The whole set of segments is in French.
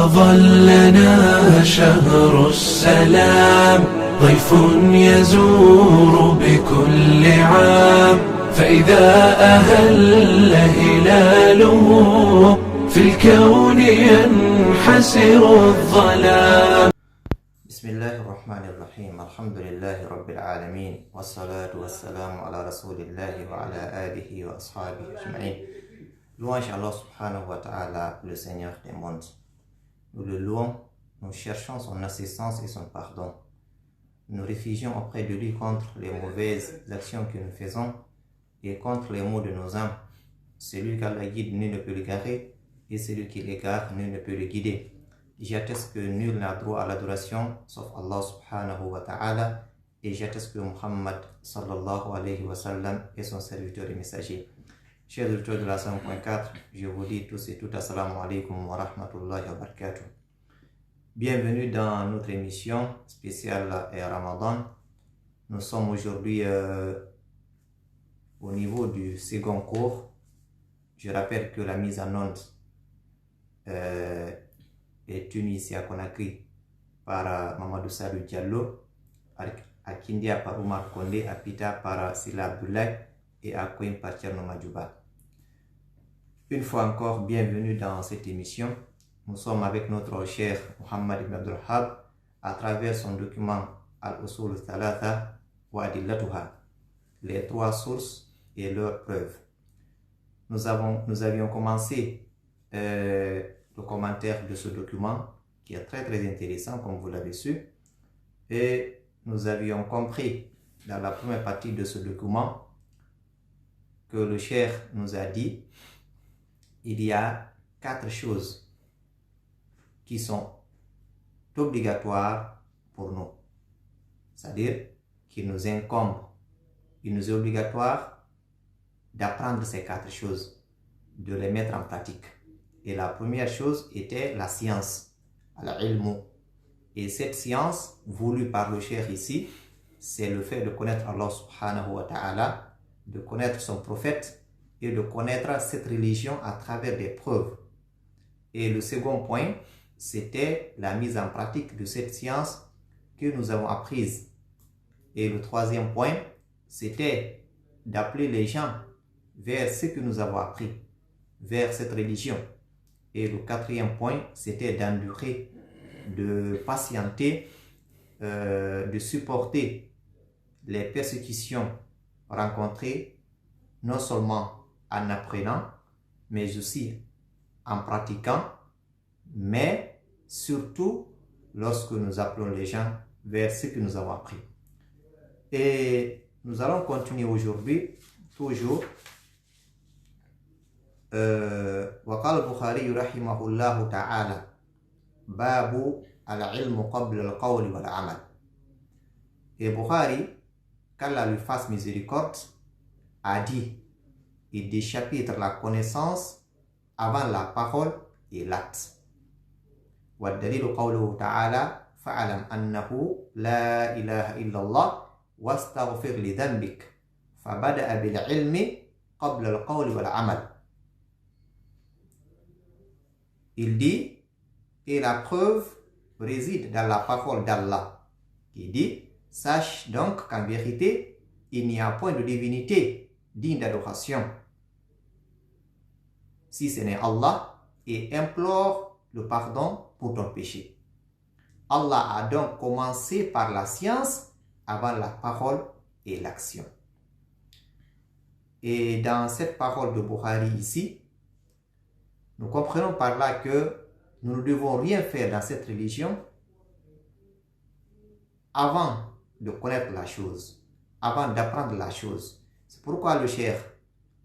أظلنا شهر السلام، ضيف يزور بكل عام، فإذا أهل هلاله في الكون ينحسر الظلام. بسم الله الرحمن الرحيم. الحمد لله رب العالمين، والصلاة والسلام على رسول الله وعلى آله وأصحابه أجمعين. Louange à Allah subhanahu wa ta'ala, le Seigneur des mondes. Nous le louons, nous cherchons son assistance et son pardon. Nous réfugions auprès de lui contre les mauvaises actions que nous faisons et contre les maux de nos âmes. Celui qu'Allah guide, nul ne peut le garer, et celui qui l'égare, nul ne peut le guider. J'atteste que nul n'a droit à l'adoration sauf Allah subhanahu wa ta'ala, et j'atteste que Muhammad sallallahu alayhi wa sallam est son serviteur et messager. Chers auditeurs de la 5.4, je vous dis tous et toutes assalamu alaikum wa rahmatullahi wa barakatuh. Bienvenue dans notre émission spéciale Ramadan. Nous sommes aujourd'hui au niveau du second cours. Je rappelle que la mise en onde est tenue ici à Conakry par Mamadou Sadou Diallo, à Kindia par Oumar Kondé, à Pita par Sila Abdoulaye et à Kouim par Tcherno Madjouba. Une fois encore, bienvenue dans cette émission. Nous sommes avec notre cher Muhammad ibn Abdul Wahhab à travers son document Al-Usul Thalatha wa Adillatuha, les trois sources et leurs preuves. Nous avions commencé le commentaire de ce document qui est très très intéressant comme vous l'avez su, et nous avions compris dans la première partie de ce document que le cheikh nous a dit il y a 4 choses qui sont obligatoires pour nous, c'est-à-dire qu'il nous incombe, il nous est obligatoire d'apprendre ces 4 choses, de les mettre en pratique. Et la première chose était la science, al-ilmu. Et cette science voulue par le cheikh ici, c'est le fait de connaître Allah subhanahu wa ta'ala, de connaître son prophète et de connaître cette religion à travers des preuves. Et le second point, c'était la mise en pratique de cette science que nous avons apprise. Et le troisième point, c'était d'appeler les gens vers ce que nous avons appris, vers cette religion. Et le quatrième point, c'était d'endurer, de patienter, de supporter les persécutions rencontrées, non seulement en apprenant, mais aussi en pratiquant, mais surtout lorsque nous appelons les gens vers ce que nous avons appris. Et nous allons continuer aujourd'hui, toujours. وقال البخاري رحمه الله تعالى باب العلم قبل القول والعمل. Et Bukhari, qu'Allah lui fasse miséricorde, a dit il dit chapitre la connaissance avant la parole et l'acte. والدليل قوله تعالى فاعلم أنه لا إله إلا الله واستغفر لذنبك فبدأ بالعلم قبل القول والعمل. Il dit, et la preuve réside dans la parole d'Allah, qui dit, sache donc qu'en vérité, il n'y a point de divinité digne d'adoration si ce n'est Allah, et implore le pardon pour ton péché. Allah a donc commencé par la science avant la parole et l'action. Et dans cette parole de Bukhari ici, nous comprenons par là que nous ne devons rien faire dans cette religion avant de connaître la chose, avant d'apprendre la chose. C'est pourquoi le cheikh,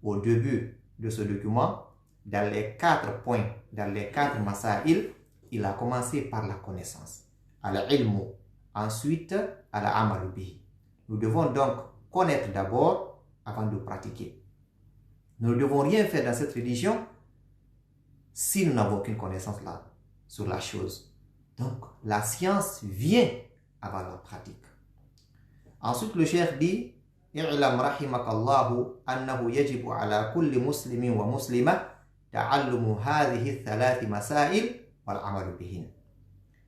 au début de ce document, dans les 4 points, dans les 4 masail, il a commencé par la connaissance, al-ilmu, ensuite al-amalu bihi. Nous devons donc connaître d'abord avant de pratiquer. Nous ne devons rien faire dans cette religion si nous n'avons aucune connaissance là, sur la chose. Donc, la science vient avant la pratique. Ensuite, le cheikh dit اعلم رحمك الله أنه يجب على كل مسلم ومسلمة تعلم هذه الثلاث مسائل wal amalu bihin.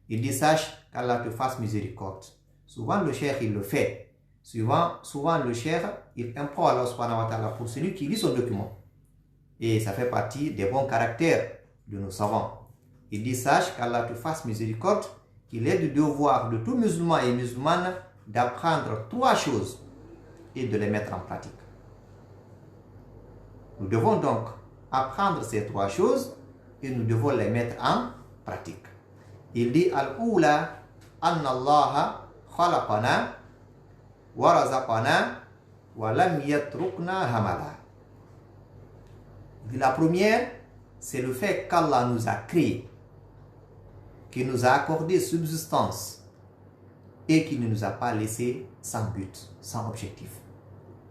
Il dit sache qu'Allah te fasse miséricorde. Souvent le cheikh il le fait. Souvent le cheikh il implore Allah subhanahu wa ta'ala pour celui qui lit son document. Et ça fait partie des bons caractères de nos savants. Il dit sache qu'Allah te fasse miséricorde, qu'il est du devoir de tout musulman et musulmane d'apprendre 3 choses et de les mettre en pratique. Nous devons donc apprendre ces 3 choses et nous devons les mettre en pratique. Il dit al-oula anna Allah khalaqana wa razaqana wa lam yatrukna hamala. La première, c'est le fait qu'Allah nous a créés, qu'il nous a accordé subsistance et qu'il ne nous a pas laissé sans but, sans objectif.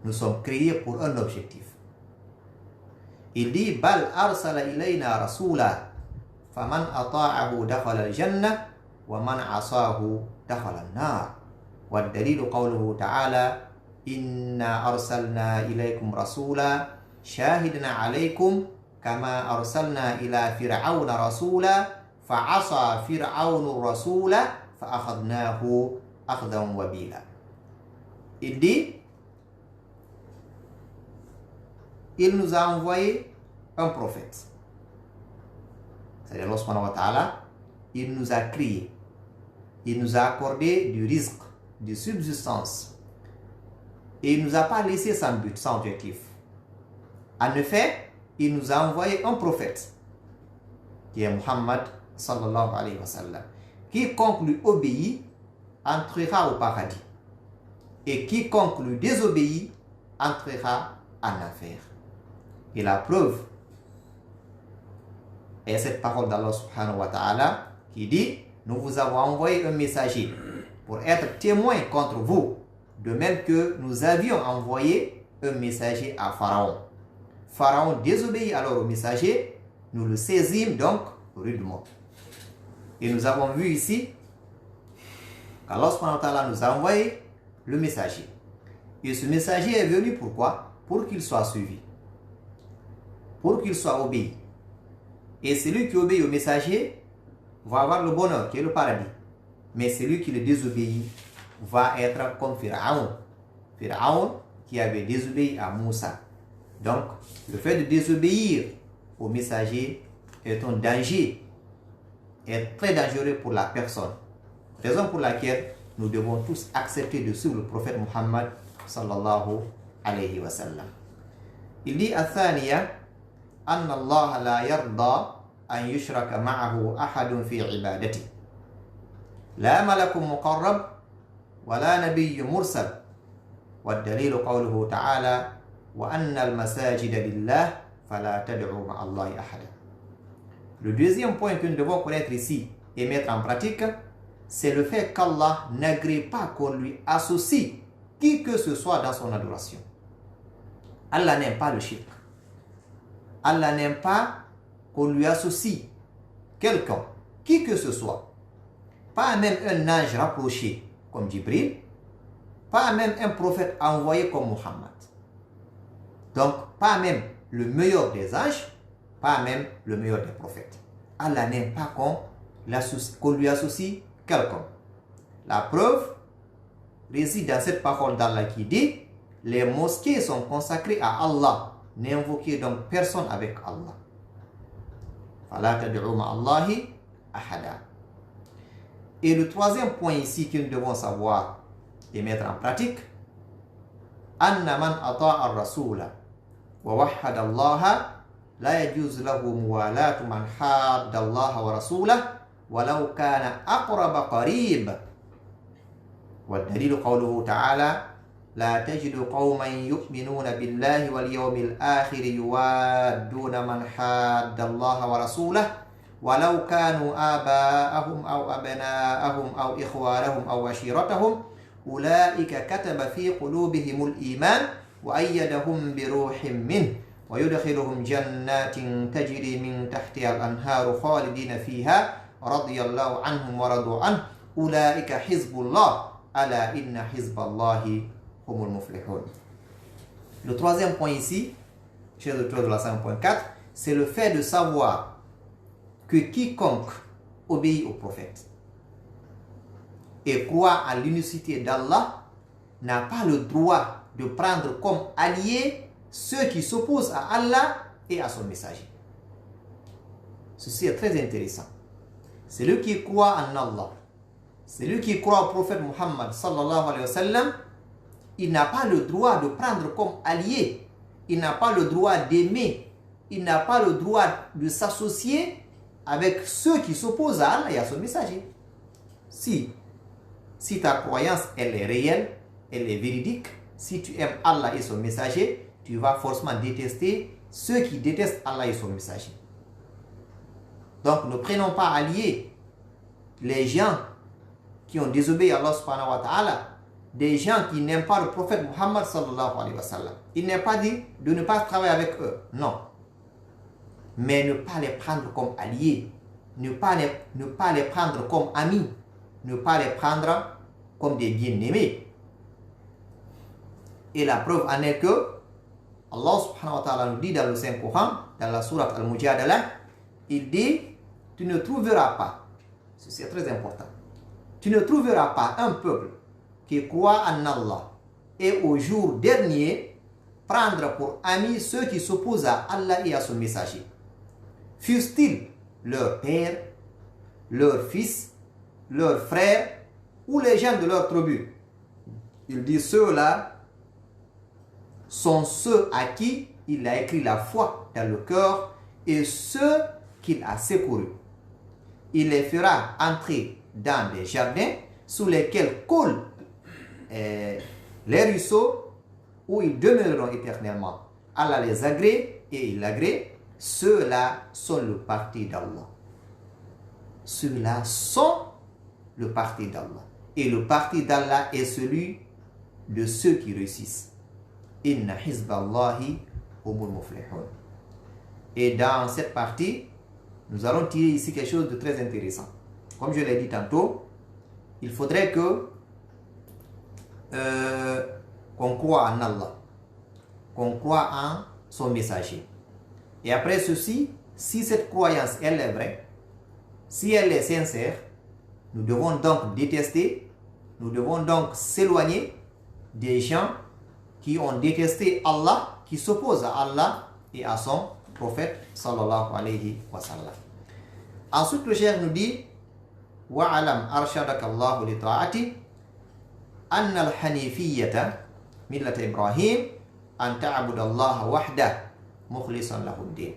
Nous sommes créés pour un objectif. Il dit bal arsala ilayna rasula faman ata'ahu dakhala al-jannah wa man asahu dakhala an-nar. Wa ad-dalilu qawluhu ta'ala inna arsalna ilaykum rasula shahidan alaykum kama arsalna ila fir'auna rasula fa'asa fir'aunu rasula fa'akhadnahu akhdan wabila. Il dit il nous a envoyé un prophète. C'est-à-dire Allah subhanahu wa ta'ala, il nous a créés. Il nous a accordé du rizq, de subsistance. Et il ne nous a pas laissé sans but, sans objectif. En effet, il nous a envoyé un prophète, qui est Muhammad sallallahu alayhi wa sallam. Quiconque lui obéit entrera au paradis. Et quiconque lui désobéit entrera en enfer. Et la preuve est cette parole d'Allah subhanahu wa ta'ala qui dit nous vous avons envoyé un messager pour être témoin contre vous, de même que nous avions envoyé un messager à Pharaon. Pharaon désobéit alors au messager, nous le saisîmes donc rudement. Et nous avons vu ici qu'Allah subhanahu wa ta'ala nous a envoyé le messager. Et ce messager est venu pourquoi? Pour qu'il soit suivi, pour qu'il soit obéi. Et celui qui obéit au messager va avoir le bonheur, qui est le paradis. Mais celui qui le désobéit va être comme Pharaon. Pharaon qui avait désobéi à Moussa. Donc, le fait de désobéir au messager est un danger, est très dangereux pour la personne. Raison pour laquelle nous devons tous accepter de suivre le prophète Muhammad sallallahu alayhi wa sallam. Il dit Athaniya anna Allah la yarda an yushraka ma'ahu ahadun fi ibadati. La malakum muqarrab wa la nabiy mursal. Wa ad-dalilu qawluhu ta'ala wa anna al-masajida lillah fala tad'u ma'allahi ahada. Le deuxième point que nous devons connaître ici et mettre en pratique, c'est le fait qu'Allah n'agrée pas qu'on lui associe qui que ce soit dans son adoration. Allah n'aime pas le shirk. Allah n'aime pas qu'on lui associe quelqu'un, qui que ce soit. Pas même un ange rapproché comme Jibril, pas même un prophète envoyé comme Muhammad. Donc, pas même le meilleur des anges, pas même le meilleur des prophètes. Allah n'aime pas qu'on lui associe quelqu'un. La preuve réside dans cette parole d'Allah qui dit les mosquées sont consacrées à Allah. N'invoquez donc personne avec Allah. Fala tad'u ma'allahi ahada. Et le troisième point ici que nous devons savoir et mettre en pratique, anna man ata'a ar-rasula wa wahhada Allah la yajuz lahu muwalatu man hadda Allah wa rasulahu walau kana aqraba qarib. Wa ad-dalilu qawluhu ta'ala لا تجد قوما يؤمنون بالله واليوم الآخر يوادون من حاد الله ورسوله ولو كانوا آباءهم أو أبناءهم أو إخوانهم أو عشيرتهم أولئك كتب في قلوبهم الإيمان وأيدهم بروح منه ويدخلهم جنات تجري من تحتها الأنهار خالدين فيها رضي الله عنهم ورضوا عنه أولئك حزب الله ألا إن حزب الله. Le troisième point ici, chez le de la 5.4, c'est le fait de savoir que quiconque obéit au prophète. Et croire à l'unicité d'Allah n'a pas le droit de prendre comme alliés ceux qui s'opposent à Allah et à son messager. Ceci est très intéressant. Celui qui croit en Allah, celui qui croit au prophète Muhammad sallallahu alayhi wa sallam, il n'a pas le droit de prendre comme allié, il n'a pas le droit d'aimer, il n'a pas le droit de s'associer avec ceux qui s'opposent à Allah et à son messager. Si ta croyance, elle est réelle, elle est véridique, si tu aimes Allah et son messager, tu vas forcément détester ceux qui détestent Allah et son messager. Donc ne prenons pas alliés les gens qui ont désobéi à Allah subhanahu wa ta'ala, des gens qui n'aiment pas le prophète Muhammad sallallahu alayhi wa sallam. Il n'est pas dit de ne pas travailler avec eux, non. Mais ne pas les prendre comme alliés, ne pas les prendre comme amis, ne pas les prendre comme des bien-aimés. Et la preuve en est que Allah subhanahu wa ta'ala nous dit dans le Saint-Coran, dans la sourate Al-Mujadalah, il dit, tu ne trouveras pas, c'est très important, tu ne trouveras pas un peuple qui croit en Allah et au jour dernier prendre pour amis ceux qui s'opposent à Allah et à son messager, fussent-ils leur père, leur fils, leurs frères ou les gens de leur tribu. Il dit ceux-là sont ceux à qui il a écrit la foi dans le cœur et ceux qu'il a secourus. Il les fera entrer dans des jardins sous lesquels coulent les ruisseaux où ils demeureront éternellement. Allah les agrée et il agrée. Ceux-là sont le parti d'Allah. Ceux-là sont le parti d'Allah. Et le parti d'Allah est celui de ceux qui réussissent. Inna hizballahi humul muflihun. Et dans cette partie, nous allons tirer ici quelque chose de très intéressant. Comme je l'ai dit tantôt, il faudrait que qu'on croit en Allah, qu'on croit en son messager. Et après ceci, si cette croyance elle est vraie, si elle est sincère, nous devons donc détester, nous devons donc s'éloigner des gens qui ont détesté Allah, qui s'opposent à Allah et à son prophète sallallahu alayhi wa sallam. Ensuite, le cheikh nous dit wa'alam arshadakallahu li ta'ati anna al-hanifiyyata millata Ibrahim an ta'budallaha wahdah mukhlishan lahu ad-din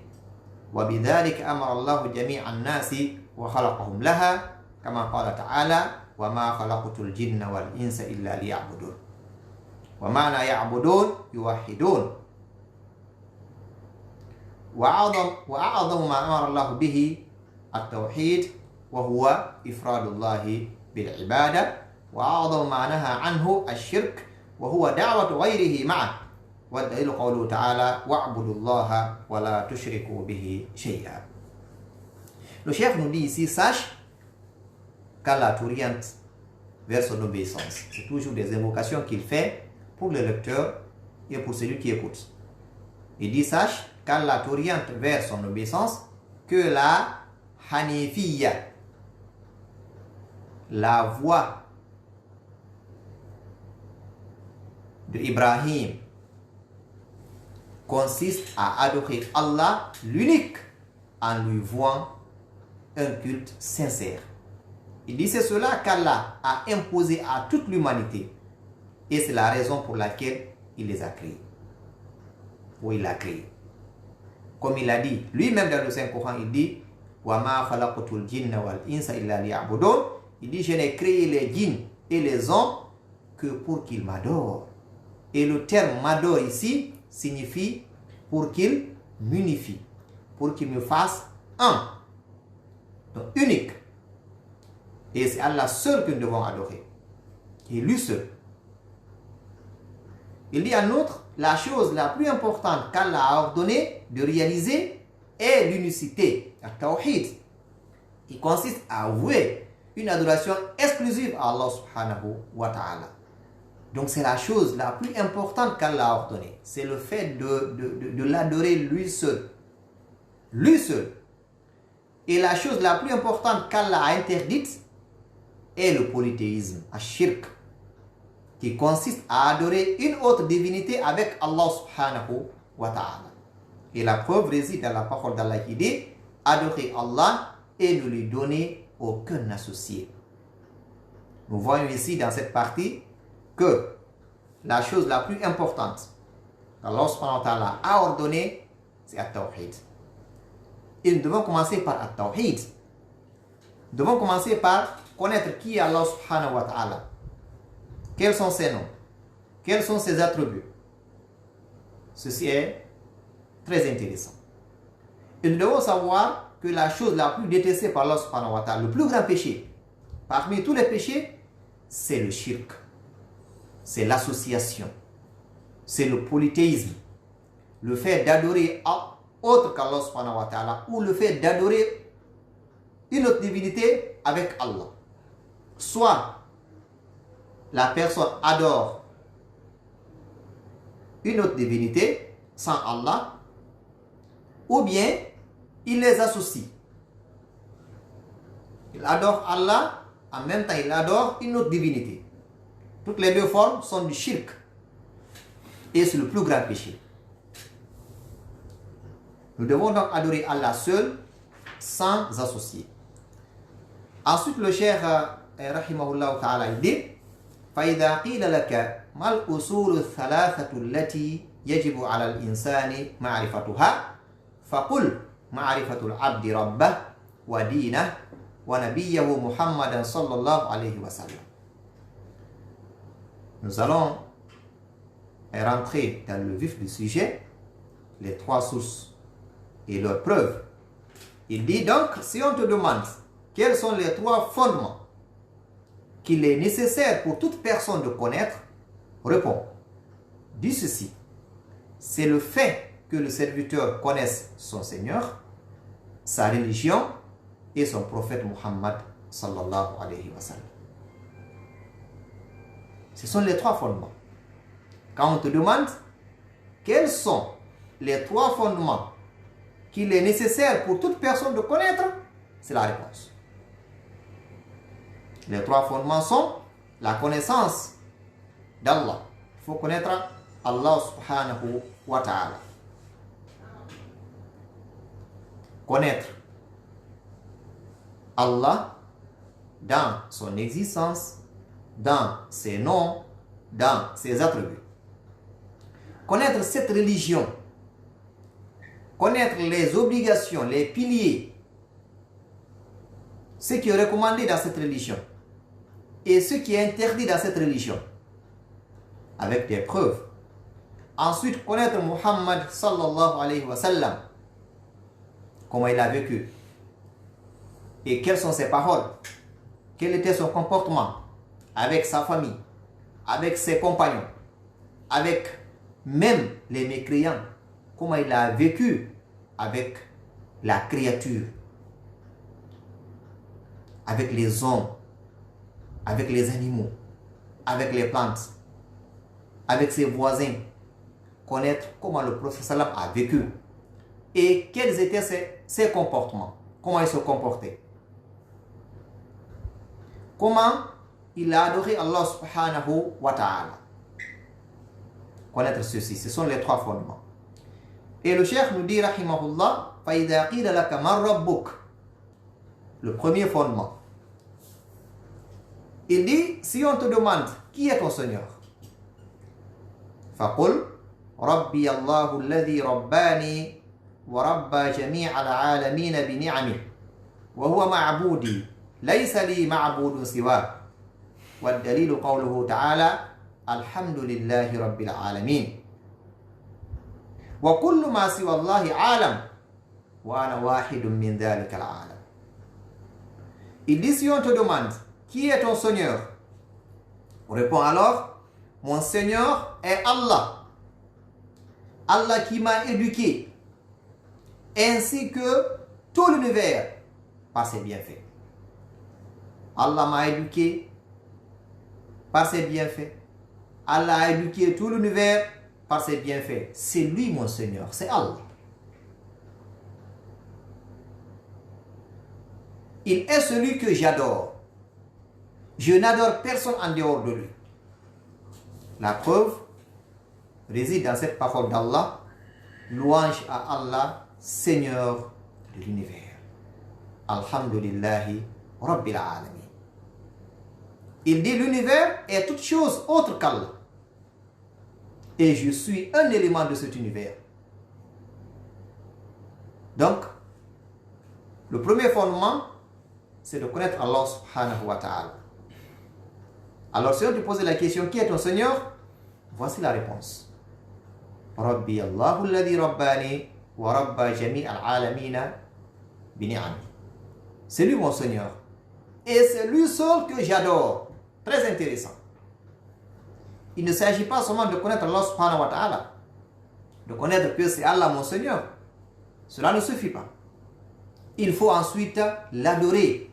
wa bidhalika amara Allahu jami'an nasi wa khalaqahum laha kama qala ta'ala wa ma khalaqtul jinna wal insa illa liya'budun wa ma'na ya'budun yuwahhidun وأعظم ما أمر الله به التوحيد وهو إفراد الله بالعبادة وأعظم ما نهى عنه الشرك وهو دعوة غيره معه والدليل قوله تعالى واعبدوا الله ولا تشركوا به شيئا. Le chef nous dit ici, sache qu'Allah t'oriente vers son obéissance. C'est toujours des invocations qu'il fait pour le lecteur et pour celui qui écoute. Il dit, sache qu'Allah t'oriente vers son obéissance, que la Hanifiyya, la voie de Ibrahim, consiste à adorer Allah l'unique en lui vouant un culte sincère. Il dit c'est cela qu'Allah a imposé à toute l'humanité et c'est la raison pour laquelle il les a créés. Ou il l'a créé. Comme il a dit lui-même dans le Saint-Coran, il dit wa ma khalaqtul jinna wal insa illa liya'budun. Il dit je n'ai créé les djinns et les hommes que pour qu'ils m'adorent. Et le terme m'adore ici signifie pour qu'ils m'unifient, pour qu'ils me fassent un, donc unique. Et c'est Allah seul que nous devons adorer, et lui seul. Il dit en outre, la chose la plus importante qu'Allah a ordonné de réaliser est l'unicité, la tawhid. Il consiste à avouer une adoration exclusive à Allah subhanahu wa ta'ala. Donc c'est la chose la plus importante qu'Allah a ordonnée. C'est le fait de l'adorer lui seul. Lui seul. Et la chose la plus importante qu'Allah a interdite est le polythéisme, ashirk, qui consiste à adorer une autre divinité avec Allah subhanahu wa ta'ala. Et la preuve réside dans la parole d'Allah qui dit « Adorez Allah et ne lui donnez aucun associé ». Nous voyons ici dans cette partie que la chose la plus importante qu'Allah subhanahu wa ta'ala a ordonné, c'est At-Tawhid. Et nous devons commencer par At-Tawhid. Nous devons commencer par connaître qui est Allah subhanahu wa ta'ala. Quels sont ses noms? Quels sont ses attributs? Ceci est très intéressant. Et nous devons savoir que la chose la plus détestée par Allah subhanahu wa ta'ala, le plus grand péché, parmi tous les péchés, c'est le shirk. C'est l'association. C'est le polythéisme. Le fait d'adorer autre qu'Allah subhanahu wa ta'ala ou le fait d'adorer une autre divinité avec Allah. Soit la personne adore une autre divinité sans Allah, ou bien il les associe. Il adore Allah, en même temps il adore une autre divinité. Toutes les deux formes sont du shirk. Et c'est le plus grand péché. Nous devons donc adorer Allah seul, sans associer. Ensuite, le cheikh rahimahullah ta'ala il dit فإذا قيل لك ما الأصول الثلاثة التي يجب على الإنسان معرفتها فقل معرفة العبد ربه ودينه ونبيه محمدا صلى الله عليه وسلم. Nous allons rentrer dans le vif du sujet, les trois sources et leurs preuves. Il dit donc, si on te demande quels sont les trois fondements qu'il est nécessaire pour toute personne de connaître, réponds. Dis ceci. C'est le fait que le serviteur connaisse son Seigneur, sa religion et son prophète Muhammad sallallahu alayhi wa sallam. Ce sont les trois fondements. Quand on te demande quels sont les trois fondements qu'il est nécessaire pour toute personne de connaître, c'est la réponse. Les trois fondements sont la connaissance d'Allah. Il faut connaître Allah subhanahu wa ta'ala. Connaître Allah dans son existence, dans ses noms, dans ses attributs. Connaître cette religion. Connaître les obligations, les piliers. Ce qui est recommandé dans cette religion. Et ce qui est interdit dans cette religion, avec des preuves. Ensuite, connaître Muhammad sallallahu alayhi wa sallam, comment il a vécu, et quelles sont ses paroles, quel était son comportement avec sa famille, avec ses compagnons, avec même les mécréants, comment il a vécu avec la créature, avec les hommes, avec les animaux, avec les plantes, avec ses voisins, connaître comment le prophète sallam a vécu et quels étaient ses comportements, comment il se comportait, comment il a adoré Allah subhanahu wa ta'ala. Connaître ceci, ce sont les trois fondements. Et le cheikh nous dit rahimahullah, فَإِذَا قِيلَ لَكَ مَنْ رَبُّكَ. Le premier fondement. Il dit, si on te demande qui est ton Seigneur, فَقُلْ رَبِّيَ اللَّهُ الَّذِي رَبَّانِي وَرَبَّى جَمِيعَ الْعَالَمِينَ بِنِعَمِهِ وَهُوَ مَعْبُودِي لَيْسَ لِي مَعْبُودٌ سِوَاهُ وَالدَّلِيلُ قَوْلُهُ تَعَالَى الْحَمْدُ لِلَّهِ رَبِّ الْعَالَمِينَ وَكُلُّ مَا سِوَى اللَّهِ عَالَمٌ وَأَنَا وَاحِدٌ مِّن ذَلِكَ الْعَالَمِ. Il dit, si on te demande qui est ton Seigneur, réponds alors, mon Seigneur est Allah. Allah qui m'a éduqué, ainsi que tout l'univers par ses bienfaits. Allah m'a éduqué par ses bienfaits. Allah a éduqué tout l'univers par ses bienfaits. C'est lui mon Seigneur, c'est Allah. Il est celui que j'adore. Je n'adore personne en dehors de lui. La preuve réside dans cette parole d'Allah. Louange à Allah, Seigneur de l'univers. Alhamdulillahi Rabbil Alamin. Il dit l'univers est toute chose autre qu'Allah. Et je suis un élément de cet univers. Donc, le premier fondement, c'est de connaître Allah subhanahu wa ta'ala. Alors, si on te pose la question, qui est ton Seigneur? Voici la réponse. Rabbi Allahu alladhi rabbani wa rabba jami' al-alamina bi ni'ami. C'est lui mon Seigneur. Et c'est lui seul que j'adore. Très intéressant. Il ne s'agit pas seulement de connaître Allah subhanahu wa ta'ala. De connaître que c'est Allah mon Seigneur. Cela ne suffit pas. Il faut ensuite l'adorer.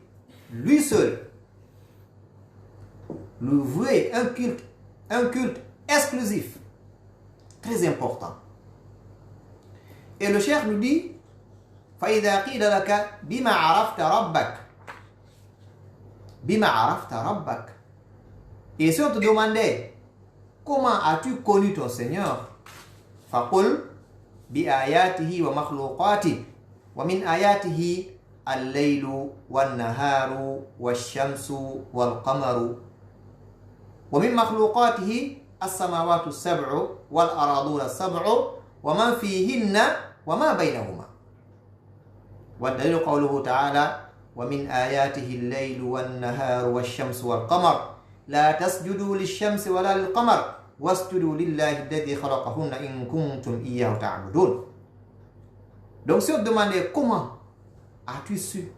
Lui seul. Lui vouer un culte exclusif. Très important. Et le cheikh nous dit فَإِذَا قِيلَ لَكَ بِمَا عَرَفْتَ رَبَّكَ بِمَا عَرَفْتَ رَبَّكَ. Et si on te demandait comment as-tu connu ton Seigneur, فَقُلْ بِآيَاتِهِ وَمَخْلُوقَاتِهِ وَمِنْ آيَاتِهِ اللَّيْلُ وَالنَّهَارُ وَالشَّمْسُ وَالْقَمَرُ وَمِنْ مَخْلُوقَاتِهِ السَّمَاوَاتُ السَّبْعُ وَالْأَرَاضُونَ السَّبْعُ وَمَنْ فِيهِنَّ وَمَا بَيْنَهُمَا. والدليل قوله تعالى ومن آياته الليل والنهار والشمس والقمر لا تسجدوا للشمس ولا للقمر واسجدوا لله الذي خلقهن إن كنتم إياه تعبدون. Donc si on te demandait comment as-tu su,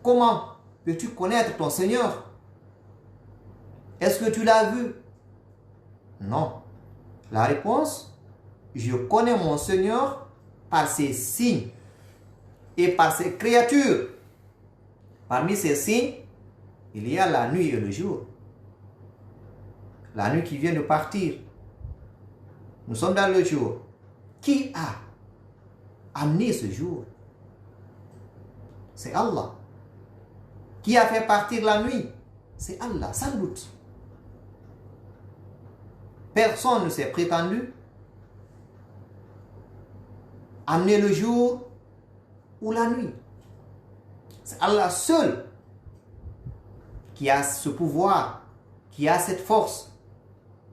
comment peux-tu connaître ton Seigneur, est-ce que tu l'as vu? Non. La réponse, je connais mon Seigneur par ses signes et par ses créatures. Parmi ces signes, il y a la nuit et le jour. La nuit qui vient de partir. Nous sommes dans le jour. Qui a amené ce jour? C'est Allah. Qui a fait partir la nuit? C'est Allah, sans doute. Personne ne s'est prétendu amener le jour ou la nuit. C'est Allah seul qui a ce pouvoir, qui a cette force,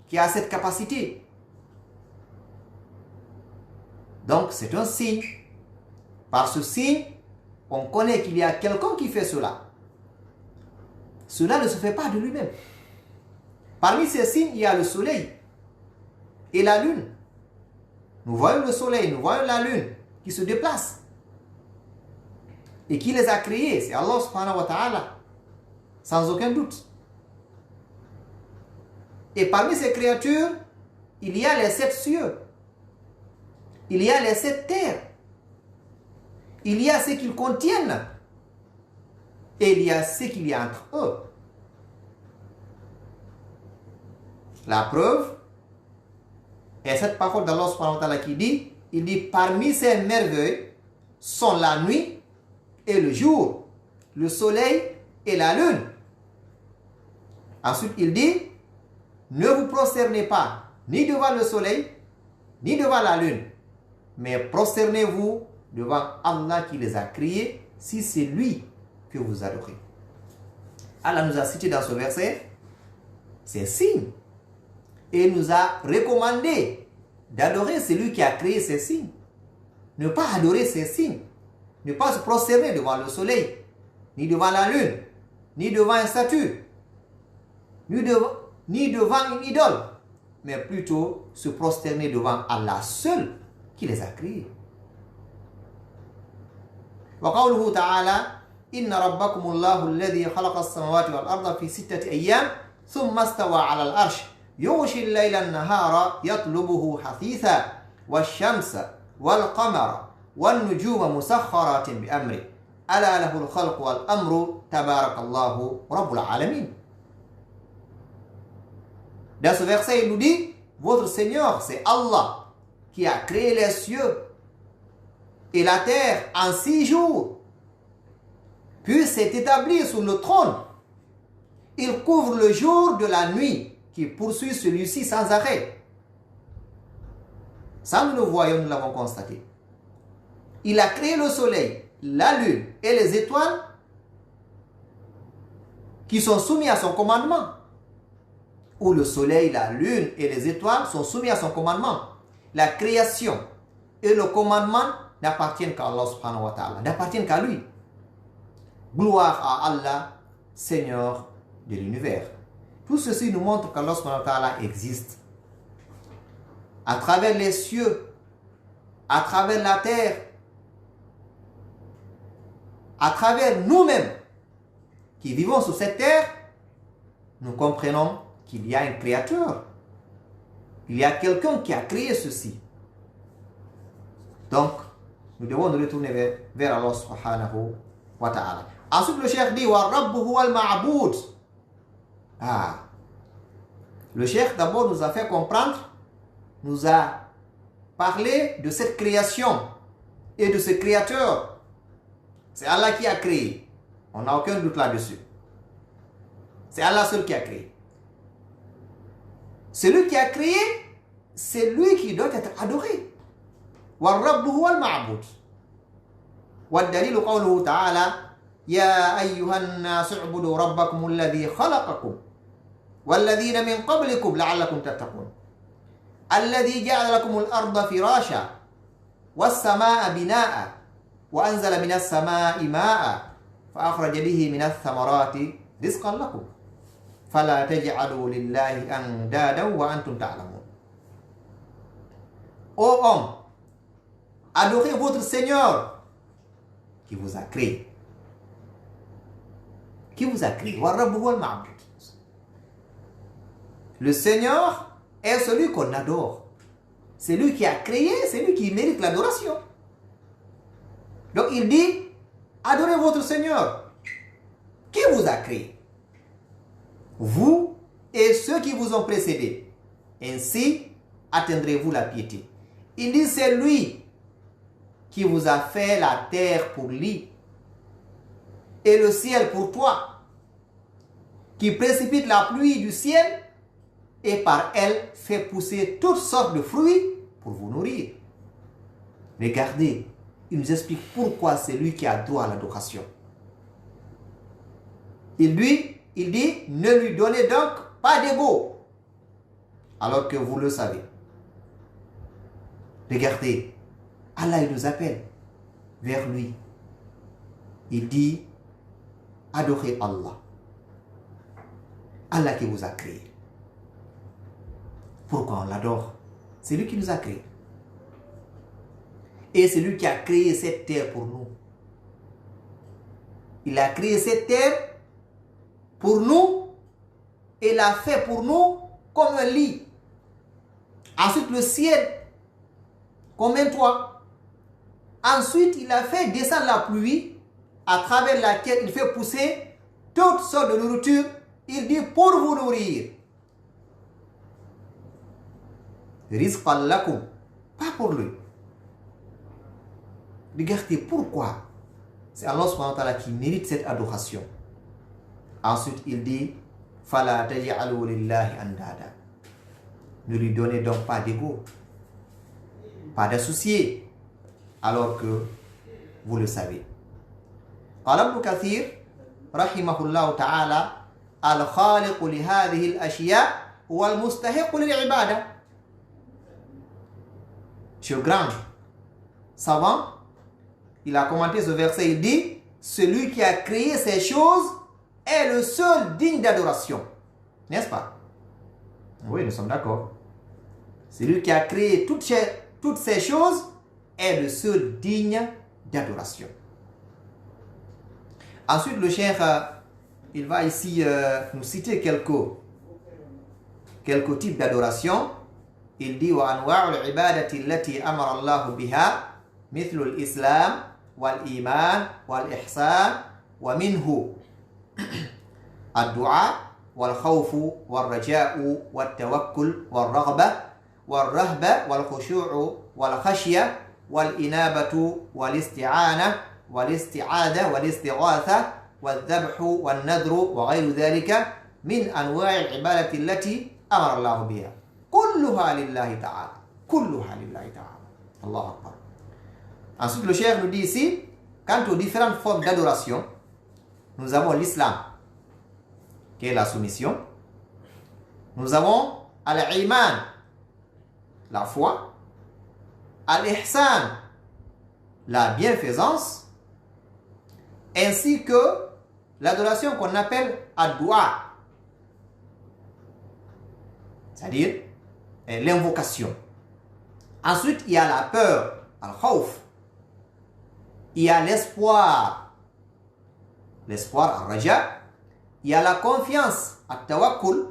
qui a cette capacité. Donc c'est un signe. Par ce signe, on connaît qu'il y a quelqu'un qui fait cela. Cela ne se fait pas de lui-même. Parmi ces signes, il y a le soleil et la lune. Nous voyons le soleil, nous voyons la lune qui se déplacent. Et qui les a créés? C'est Allah subhanahu wa ta'ala. Sans aucun doute. Et parmi ces créatures, il y a les 7 cieux. Il y a les 7 terres. Il y a ce qu'ils contiennent. Et il y a ce qu'il y a entre eux. La preuve est cette parole d'Allah subhanahu wa ta'ala qui dit, il dit, parmi ces merveilles sont la nuit et le jour, le soleil et la lune. Ensuite, il dit, ne vous prosternez pas ni devant le soleil, ni devant la lune, mais prosternez-vous devant Allah qui les a créés, si c'est lui que vous adorez. Allah nous a cité dans ce verset ces signes et nous a recommandé d'adorer celui qui a créé ces signes. Ne pas adorer ces signes, ne pas se prosterner devant le soleil, ni devant la lune, ni devant un statue, ni devant une idole, mais plutôt se prosterner devant Allah seul qui les a créés. وقوله تعالى إن ربكم الله الذي خلق السماوات والأرض في 6 أيام ثم استوى على العرش يغشي الليل النهار يطلبه حثيثا والشمس والقمر والنجوم مسخرات بأمره ألا له الخلق والأمر تبارك الله رب العالمين. Dans ce verset, il nous dit, votre Seigneur, c'est Allah qui a créé les cieux et la terre en 6 jours, puis s'est établi sur le trône. Il couvre le jour de la nuit qui poursuit celui-ci sans arrêt. Ça, nous le voyons, nous l'avons constaté. Il a créé le soleil, la lune et les étoiles qui sont soumis à son commandement. Où le soleil, la lune et les étoiles sont soumis à son commandement. La création et le commandement n'appartiennent qu'à Allah subhanahu wa ta'ala, n'appartiennent qu'à lui. Gloire à Allah, Seigneur de l'univers. Tout ceci nous montre qu'Allah subhanahu wa ta'ala existe. À travers les cieux, à travers la terre, à travers nous-mêmes qui vivons sur cette terre, nous comprenons qu'il y a un créateur. Il y a quelqu'un qui a créé ceci. Donc, nous devons nous retourner vers Allah subhanahu wa ta'ala. Ensuite, le cheikh dit wa rabbu huwa al-ma'bud. Le cheikh d'abord nous a fait comprendre, nous a parlé de cette création et de ce créateur. C'est Allah qui a créé. On n'a aucun doute là-dessus. C'est Allah seul qui a créé. Celui qui a créé, c'est lui qui doit être adoré. Wa rabbu huwa al-ma'bud. Wa dalilu qawluhu ta'ala ya ayyuhan nasu ubudu rabbakum alladhi khalaqakum والذين من قبلكم لعلكم تتقون الذي جعل لكم الأرض فراشا والسماء بناء وأنزل من السماء ماء فأخرج به من الثمرات رزقا لكم فلا تجعلوا لله أندادا وأنتم تعلمون. Ô homme, adorez votre Seigneur qui vous a créé. Qui vous a créé. Le Seigneur est celui qu'on adore. C'est lui qui a créé, c'est lui qui mérite l'adoration. Donc il dit, adorez votre Seigneur. Qui vous a créé? Vous et ceux qui vous ont précédés. Ainsi atteindrez-vous la piété. Il dit, c'est lui qui vous a fait la terre pour lui et le ciel pour toi, qui précipite la pluie du ciel et par elle fait pousser toutes sortes de fruits pour vous nourrir. Regardez, il nous explique pourquoi c'est lui qui a droit à l'adoration. Il dit, ne lui donnez donc pas d'ego, alors que vous le savez. Regardez, Allah il nous appelle vers lui. Il dit, adorez Allah. Allah qui vous a créé. Pourquoi on l'adore? C'est lui qui nous a créés. Et c'est lui qui a créé cette terre pour nous. Il a créé cette terre pour nous et l'a fait pour nous comme un lit. Ensuite, le ciel comme un toit. Ensuite, il a fait descendre la pluie à travers laquelle il fait pousser toutes sortes de nourriture. Il dit pour vous nourrir. Rizqan lakum, pas pour lui. Regardez pourquoi. C'est Allah subhanahu wa ta'ala qui mérite cette adoration. Ensuite, il dit Fala taj'alu lillahi andada. Ne lui donnez donc pas d'ego, pas d'associé, alors que vous le savez. قال ابن كثير رحمه الله تعالى الخالق لهذه الأشياء هو المستحق للعبادة. Ce grand savant, il a commenté ce verset, il dit celui qui a créé ces choses est le seul digne d'adoration. N'est-ce pas? Oui, nous sommes d'accord. Celui qui a créé toutes ces choses est le seul digne d'adoration. Ensuite, le cheikh, il va ici nous citer quelques types d'adoration. Il dit wa anwa'ul ibadati allati amara Allah biha mithlu al-islam wal iman wal ihsan wa minhu ad-du'a wal khawfu wal raja'u wat tawakkul wal raghba wal rahba wal khushu'u wal khashya والإنابة والاستعانة والاستعادة والاستغاثة والذبح والنذر وغير ذلك من أنواع العبادة التي أمر الله بها كلها لله تعالى كلها لله تعالى. Allah Akbar. Ensuite le cheikh nous dit ici, quant aux différentes formes d'adoration, nous avons l'islam qui est la soumission, nous avons al-iman, la foi, al-ihsan, la bienfaisance, ainsi que l'adoration qu'on appelle ad-dua, c'est-à-dire l'invocation. Ensuite, il y a la peur, al-khawf. Il y a l'espoir, al-raja. Il y a la confiance, al-tawakkul.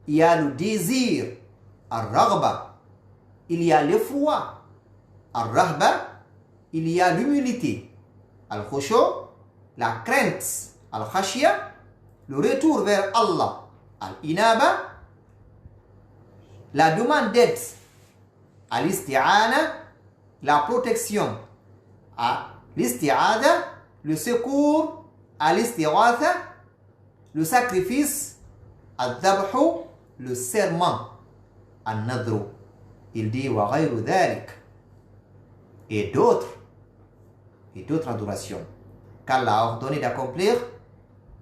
Il y a le désir, al-raghba. Il y a l'effroi, al-rahba. Il y a l'humilité, al-khushu'. La crainte, al-khashya. Le retour vers Allah, al-inaba. La demande d'aide, al-isti'ana. La protection, al-isti'ada. Le secours, al-istighatha. Le sacrifice, al-dhabhu. Le serment, al-nadru. Il dit wa ghayru dhalik. Et d'autres adorations qu'Allah a ordonné d'accomplir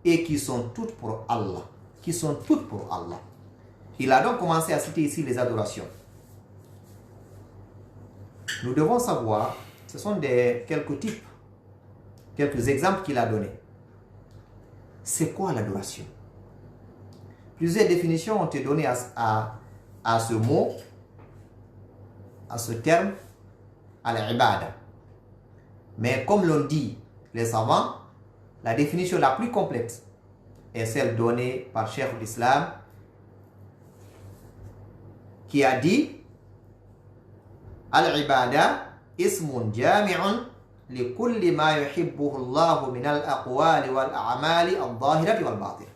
et qui sont toutes pour Allah. Il a donc commencé à citer ici les adorations. Nous devons savoir, ce sont quelques types, quelques exemples qu'il a donnés. C'est quoi l'adoration? Plusieurs définitions ont été données à ce mot, à ce terme, à l'ibada. Mais comme l'ont dit les savants, la définition la plus complète est celle donnée par Cheikh l'Islam, qui a dit Al-ibada ismun jami'un li kulli ma yuhibbuhu Allah min al-aqwali wal-a'mali al-zahirati wal-batin.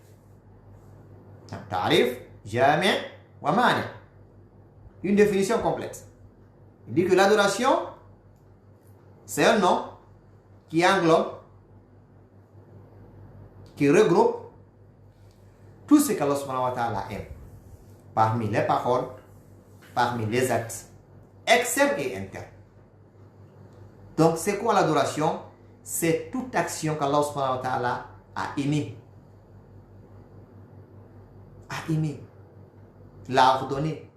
Ta'rif, jami' wa mani'. Une définition complète. Il dit que l'adoration, c'est un nom qui englobe, qui regroupe tout ce qu'Allah subhanahu wa ta'ala aime, parmi les paroles, parmi les actes, externes et internes. Donc, c'est quoi l'adoration? C'est toute action qu'Allah subhanahu wa ta'ala a aimée. L'a ordonné.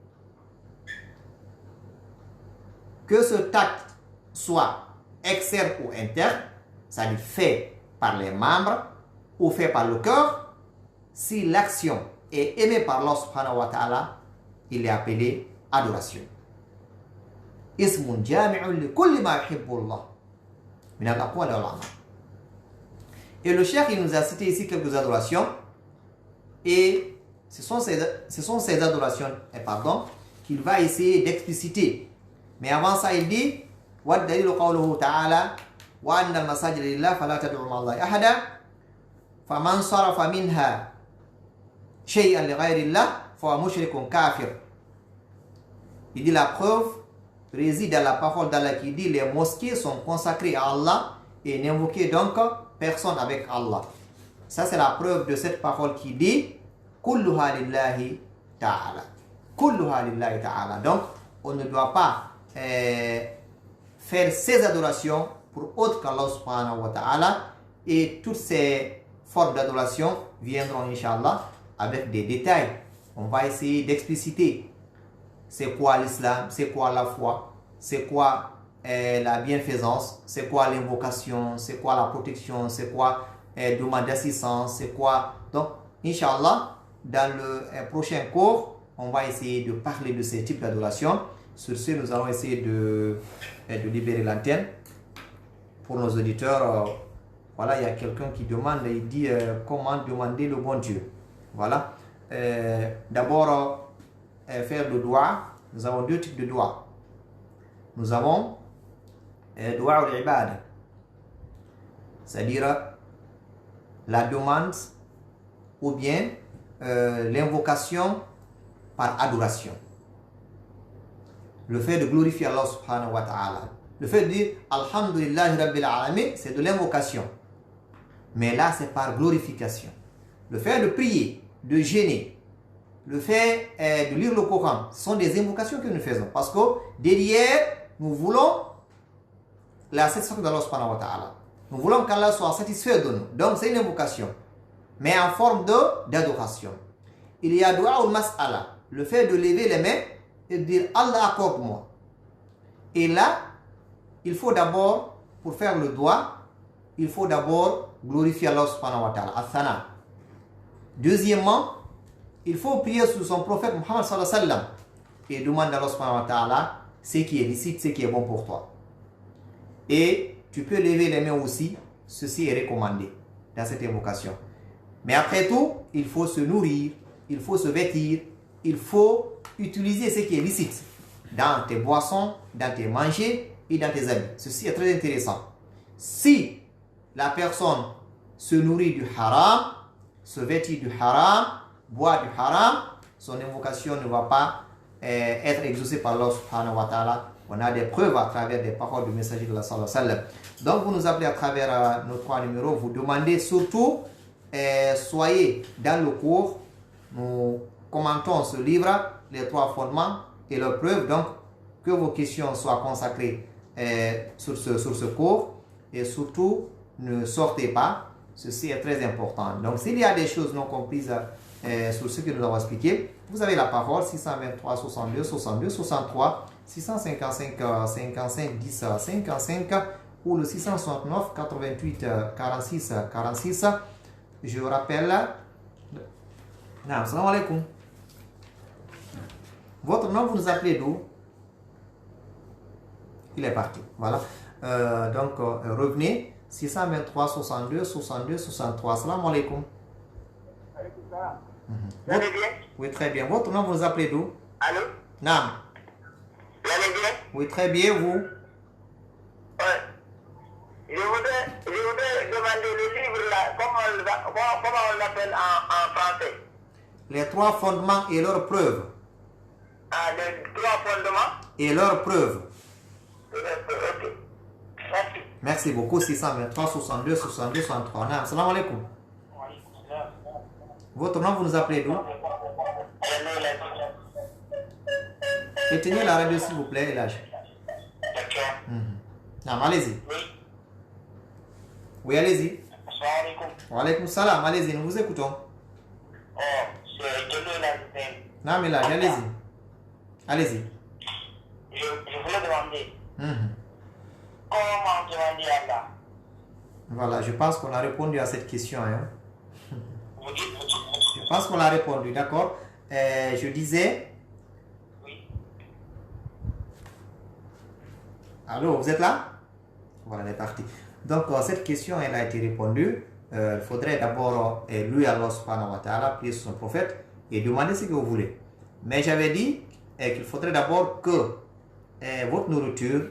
Que ce acte soit externe ou interne, c'est-à-dire fait par les membres ou fait par le cœur, si l'action est aimée par Allah subhanahu wa ta'ala, il est appelé adoration. Ismun jami'un li kulli ma yuhibbu Allah min al-aqwali wal a'mal. Et le cheikh, il nous a cité ici quelques adorations, et ce sont ces adorations, qu'il va essayer d'expliciter. Mais avant ça, il dit وَالدَّلِيلُ قَوْلُهُ تَعَالَى وَأَنَّ الْمَسَاجِدَ لِلَّهِ فَلَا تَدْعُوا مَعَ اللَّهِ أَحَدًا فَمَنْ صَرَفَ مِنْهَا شَيْئًا لِغَيْرِ اللَّهِ فَهُوَ مُشْرِكٌ كَافِرٌ. Il dit la preuve réside dans la parole d'Allah qui dit les mosquées sont consacrées à Allah et n'invoquez donc personne avec Allah. Ça, c'est la preuve de cette parole qui dit kulluha lillahi ta'ala. Kulluha lillahi ta'ala. Donc, on ne doit pas faire ces adorations pour autre qu'Allah subhanahu wa ta'ala, et toutes ces formes d'adoration viendront inshallah avec des détails. On va essayer d'expliciter c'est quoi l'islam, c'est quoi la foi, c'est quoi la bienfaisance, c'est quoi l'invocation, c'est quoi la protection, c'est quoi demande d'assistance, c'est quoi. Donc inshallah dans le prochain cours on va essayer de parler de ces types d'adoration. Sur ce, nous allons essayer de libérer l'antenne pour nos auditeurs. Voilà, il y a quelqu'un qui demande, il dit comment demander le bon Dieu. Voilà. D'abord, faire le doua. Nous avons deux types de doua. Nous avons doua al-ibad, c'est-à-dire la demande ou bien l'invocation par adoration. Le fait de glorifier Allah subhanahu wa ta'ala, Le fait de dire Alhamdulillah Rabbil Alamin, c'est de l'invocation. Mais là, c'est par glorification. Le fait de prier, de jeûner, le fait de lire le Coran, ce sont des invocations que nous faisons. Parce que derrière, nous voulons la satisfaction d'Allah subhanahu wa ta'ala. Nous voulons qu'Allah soit satisfait de nous. Donc, c'est une invocation. Mais en forme d'adoration. Il y a dua al-mas'ala. Le fait de lever les mains et de dire Allah accorde-moi. Et là, il faut d'abord, pour faire le doigt, il faut d'abord glorifier Allah subhanahu wa ta'ala. Athana. Deuxièmement, il faut prier sur son prophète Muhammad sallallahu alayhi wa sallam et demander à Allah subhanahu wa ta'ala ce qui est licite, ce qui est bon pour toi. Et tu peux lever les mains aussi, ceci est recommandé dans cette invocation. Mais après tout, il faut se nourrir, il faut se vêtir, il faut utiliser ce qui est licite dans tes boissons, dans tes manger et dans tes habits. Ceci est très intéressant. Si la personne se nourrit du haram, se vêtit du haram, boit du haram, son invocation ne va pas être exaucée par Allah subhanahu wa ta'ala. On a des preuves à travers des paroles du messager de la sallallahu alayhi wa sallam. Donc vous nous appelez à travers nos 3 numéros, vous demandez surtout, soyez dans le cours, nous commentons ce livre, les 3 fondements et leurs preuves, donc que vos questions soient consacrées sur ce cours et surtout ne sortez pas, ceci est très important. Donc s'il y a des choses non comprises sur ce que nous avons expliqué, vous avez la parole 623 62 62 63 655 55 10 55 ou le 669 88 46 46. Je vous rappelle. Salam alaikum. Votre nom, vous nous appelez d'où? Il est parti. Voilà. Donc, revenez. 623 62 62 63. Salam alaikum. Vous allez bien? Oui, très bien. Votre nom, vous nous appelez d'où? Allô? Nam. Vous allez bien? Oui, très bien. Vous? Ouais. Je voudrais demander le livre là, comment on l'appelle en français? Les 3 fondements et leurs preuves. Ah, les 3 fondements? Et leurs preuves. Ok. Merci. Merci beaucoup. 623 62 62 63. Nam. Salam alaikum. Votre nom, vous nous appelez d'où? Éteignez la radio s'il vous plaît, Elage. D'accord. Allez-y. Oui. Oui, allez-y. Salam alaikum. Wa alaykoum salam, allez-y, nous vous écoutons. Oh, c'est Delo là. Non, Elage, allez-y. Allez-y. Je voulais demander. Mhm. Comment demander à Allah? Voilà, je pense qu'on a répondu à cette question. Hein. Vous dites? Je pense qu'on a répondu, d'accord. Je disais... Oui. Allô, vous êtes là? Voilà, elle est partie. Donc, cette question, elle a été répondue. Il faudrait d'abord louer Allah subhanahu wa ta'ala, prier sur son prophète et demander ce que vous voulez. Mais j'avais dit qu'il faudrait d'abord que votre nourriture,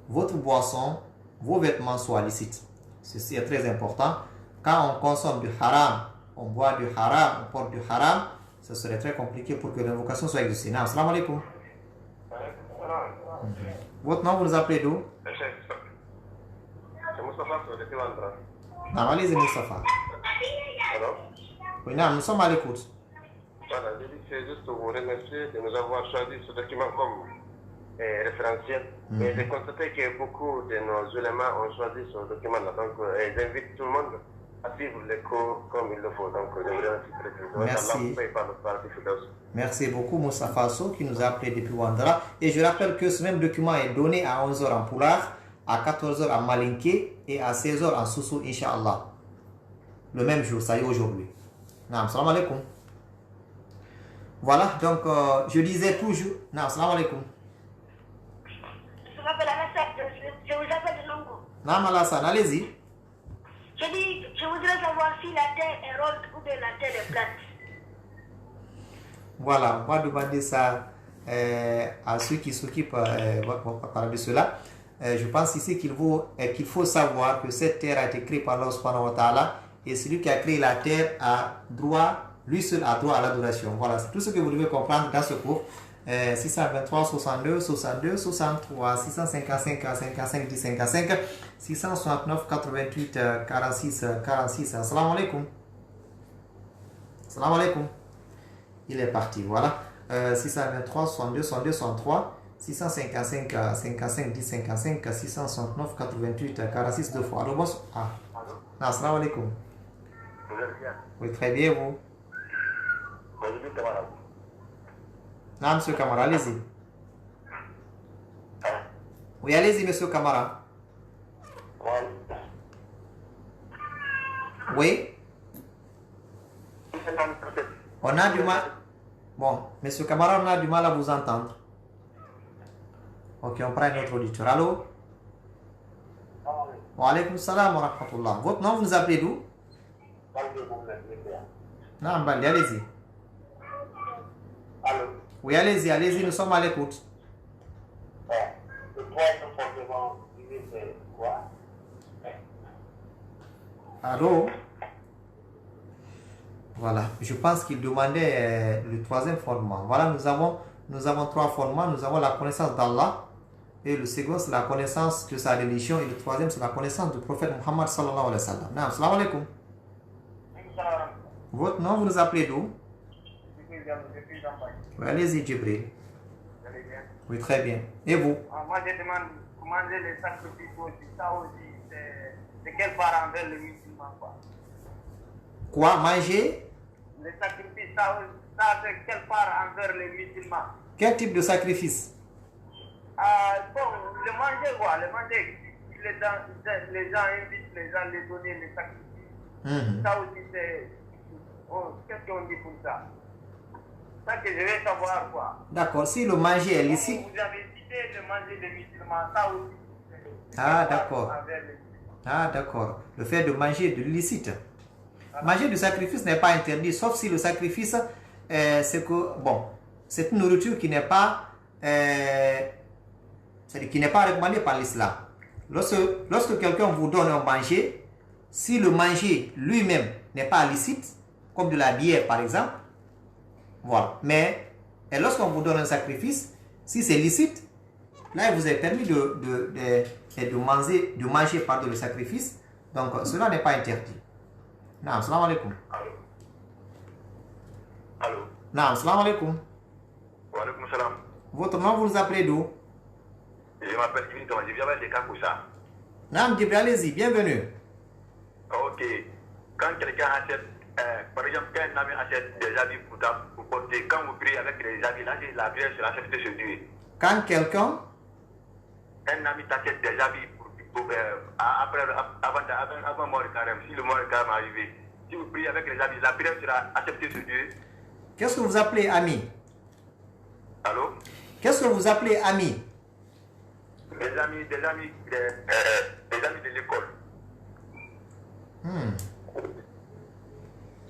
votre boisson, vos vêtements soient licites. Ceci est très important. Quand on consomme du haram, on boit du haram, on porte du haram, ce serait très compliqué pour que l'invocation soit exaucée. Assalamu alaikum. Votre nom, vous nous appelez d'où? C'est Moustapha de Tiwandra. Non, allez-y, Moustapha. Alors, Oui, non, nous sommes à l'écoute. voilà, je dis c'est juste pour vous remercier de nous avoir choisi ce document comme référentiel. Et j'ai constaté que beaucoup de nos éléments ont choisi ce document-là. Donc, j'invite tout le monde à suivre les cours comme il le faut. Donc, je vous remercie très bien. Merci. Merci. Merci beaucoup, Moussa Faso, qui nous a appelé depuis Wandra. Et je rappelle que ce même document est donné à 11h en Poular, à 14h en Malinké et à 16h en Soussou, Inch'Allah. Le même jour, ça y est aujourd'hui. Salam alaikum. Voilà, donc je disais toujours. Salam alaikum. Je m'appelle Alassane, je vous appelle de Longo. Alassane, allez-y. Je voudrais savoir si la terre est ronde ou bien la terre est plate. Voilà, on va demander ça à ceux qui s'occupent de cela. Je pense ici qu'il faut savoir que cette terre a été créée par Allah subhanahu wa ta'ala et celui qui a créé la terre a droit, lui seul a droit à l'adoration. Voilà, c'est tout ce que vous devez comprendre dans ce cours. 623 62 62 63 655 55 10 55 669 88 46 46. Assalamu alaikum. Assalamu alaikum. Il est parti, voilà. 623 62 62 63 655 55 10 55 669 88 46 deux fois. Alors, bonsoir. Allô? Assalamu alaikum. Vous êtes bien? Oui, très bien, vous. Bonjour, camarade. Non, monsieur Kamara, allez-y. Oui, allez-y, monsieur Kamara. Oui. On a du mal. Bon, monsieur Kamara, on a du mal à vous entendre. Ok, on prend notre auditeur. Allô? Wa alaykoum salam wa rahmatullah. Votre nom, vous nous appelez d'où? Non, Bali, allez-y. Allô? Oui, allez-y, allez-y, nous sommes à l'écoute. Le troisième fondement, c'est quoi? Allô? Voilà, je pense qu'il demandait le troisième fondement. Voilà, nous avons trois fondements. Nous avons la connaissance d'Allah. Et le second, c'est la connaissance de sa religion. Et le troisième, c'est la connaissance du prophète Muhammad sallallahu alayhi wa sallam. Naam, salam alaikum. Votre nom, vous nous appelez d'où? Oui, allez-y, Djibril. Oui, très bien. Et vous? Moi, je demande comment les sacrifices aussi. Ça aussi, c'est quel part envers les musulmans, quoi. Quoi? Manger? Les sacrifices, ça c'est quelle part envers les musulmans. Quel type de sacrifice? Bon, le manger, quoi. Le manger, les gens invitent les gens à les donner les sacrifices. Ça aussi, c'est... qu'est-ce qu'on dit pour ça? Ça que je vais savoir, quoi. D'accord. Si le manger est licite... Vous avez cité le manger des musulmans, ça aussi. Ah, d'accord. Ah, d'accord. Le fait de manger de l'illicite. Manger du sacrifice n'est pas interdit, sauf si le sacrifice, c'est que, bon, c'est une nourriture qui n'est pas, c'est-à-dire qui n'est pas recommandée par l'islam. Lorsque quelqu'un vous donne un manger, si le manger lui-même n'est pas licite, comme de la bière par exemple, voilà. Mais lorsqu'on vous donne un sacrifice, si c'est licite, là il vous est permis de manger le sacrifice. Donc cela n'est pas interdit. Naam, salam alaikum. Allô? Naam, salam alaikum. Wa alaikum salam. Votre nom, vous nous appelez d'où? Je m'appelle Kevin Thomas, je viens de Kakoussa. Naam, Djibril, allez-y, bienvenue. Ok. Quand quelqu'un achète, par exemple, quand un ami achète des habits pour porter, quand vous priez avec les habits, là, la prière sera acceptée sur Dieu. Quand quelqu'un... Un ami t'achète des habits avant le mois de carême, si le mois de carême est arrivé, si vous priez avec les habits, la prière sera acceptée sur Dieu. Qu'est-ce que vous appelez ami? Allô? Qu'est-ce que vous appelez ami? Des amis de l'école.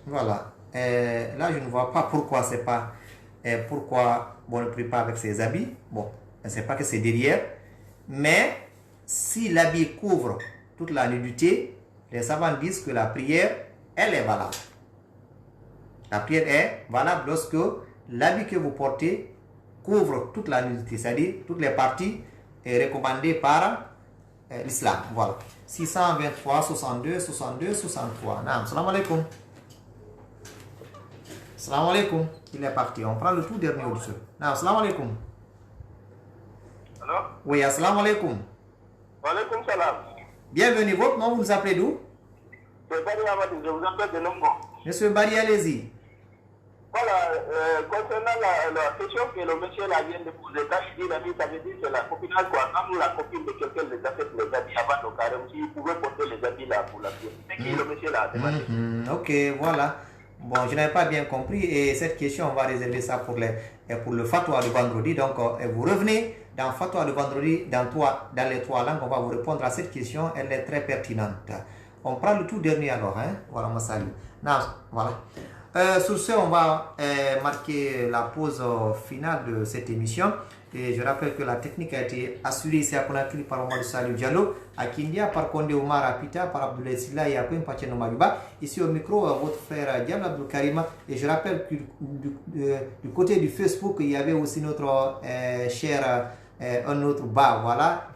Voilà. Là, je ne vois pas pourquoi c'est pas... pourquoi on ne prie pas avec ses habits. Bon, je ne sais pas que c'est derrière. Mais si l'habit couvre toute la nudité, les savants disent que la prière, elle est valable. La prière est valable lorsque l'habit que vous portez couvre toute la nudité, c'est-à-dire toutes les parties recommandées par l'islam. Voilà. 623 62 62 63. Naam, salam alaikum. Salam alaikum. Il est parti. On prend le tout dernier auditeur. Naam, salam alaikum. Allô? Oui, assalamu alaikum. Wa alaikum salam. Bienvenue. Votre nom, vous nous appelez d'où? C'est Bari Amadou, je vous appelle de Nombo. Monsieur Bari, allez-y. Voilà, concernant la question que le monsieur là vient de poser, quand il dit l'ami, ça veut dire c'est la copinage quoi. Quand la copine de quelqu'un les achète les habits avant le carême, si vous pouvez porter les habits là pour la pièce. C'est qui le monsieur là a demandé. Ok, voilà. Bon, je n'avais pas bien compris et cette question, on va réserver ça pour le fatwa de vendredi. Donc, vous revenez dans fatwa de vendredi dans les trois langues. On va vous répondre à cette question. Elle est très pertinente. On prend le tout dernier alors. Hein? Voilà, ma salut. Non, voilà. Sur ce, on va marquer la pause finale de cette émission. Et je rappelle que la technique a été assurée ici à Conakry par Omar Salou Diallo, à Kindia par Kondé Omar Apita, par Abdoulaye Silla et Apoim Pacheno Maluba. Ici au micro, votre frère Diam Abdou Karima. Et je rappelle que du côté du Facebook, il y avait aussi notre cher, un autre bas, voilà.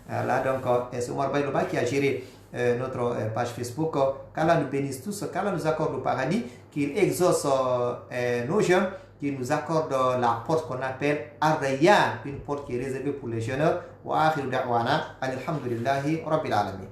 Là donc, c'est Omar Bayloba qui a géré notre page Facebook. Qu'Allah nous bénisse tous, qu'Allah nous accorde le paradis, qu'il exauce nos jeunes, qu'il nous accorde la porte qu'on appelle Ar-Rayyan, une porte qui est réservée pour les jeunes. Wa akhiru da'wana alhamdulillahi rabbil alamin.